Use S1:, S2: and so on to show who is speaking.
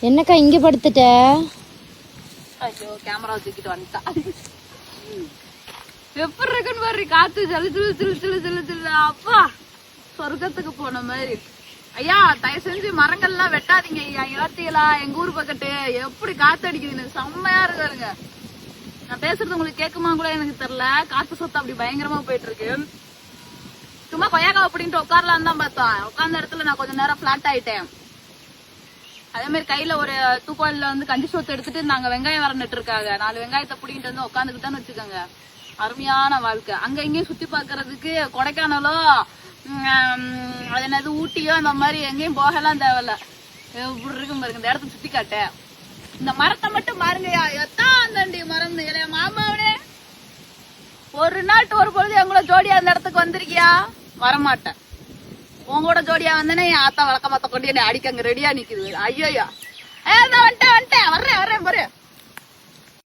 S1: என்னக்கா இங்க படுத்துட்ட?
S2: ஐயோ கேமரா தூக்கிட்டு வந்துட்டா. எப்படி இருக்குன்னு பாரு, காத்து ஜலு ஜிலு ஜிலு ஜிலு ஜிலு ஜிலு. அப்பா சொர்க்கத்துக்கு போன மாதிரி. ஐயா தயவு செஞ்சு மரங்கள்லாம் வெட்டாதீங்க ஐயா, ஏத்தியலா எங்க ஊர் பக்கத்து எப்படி காத்து அடிக்குதுன்னு செம்மையா இருக்காருங்க. நான் பேசுறது உங்களுக்கு கேட்குமா கூட எனக்கு தெரியல, காத்து சொத்து அப்படி பயங்கரமா போயிட்டு இருக்கு. சும்மா கொய்யாக்கா அப்படின்ட்டு உட்காரலான்னு தான் பார்த்தோம். உட்கார்ந்த இடத்துல நான் கொஞ்ச நேரம் பிளாட் ஆயிட்டேன். அதே மாதிரி கையில ஒரு தூக்கோல்ல வந்து கஞ்சி சோத்து எடுத்துட்டு நாங்க வெங்காயம் வரணுட்டு இருக்காங்க. 4 வெங்காயத்தை பிடிங்கிட்டு வந்து உட்காந்துக்கிட்டான்னு வச்சுக்கோங்க, அருமையான வாழ்க்கை. அங்க இங்கேயும் சுத்தி பாக்குறதுக்கு கொடைக்கானலோ அது என்னது ஊட்டியோ அந்த மாதிரி எங்கேயும் போகலாம் தேவையில்ல. எப்படி இருக்கும் பாருங்க, இந்த இடத்த சுத்தி காட்ட. இந்த மரத்தை மட்டும் பாருங்கயா, எத்தான் தண்டி மரம் மாமாவனே. ஒரு நாட்டு ஒரு பொழுது எங்களோட ஜோடியா அந்த இடத்துக்கு வந்திருக்கியா? வரமாட்டேன். உங்களோட ஜோடியா வந்தேன்னா என் ஆத்தா வழக்க மாத்த கொண்டு என்ன அடிக்க அங்க ரெடியா நிக்குது. ஐயோயா வந்துட்டேன்.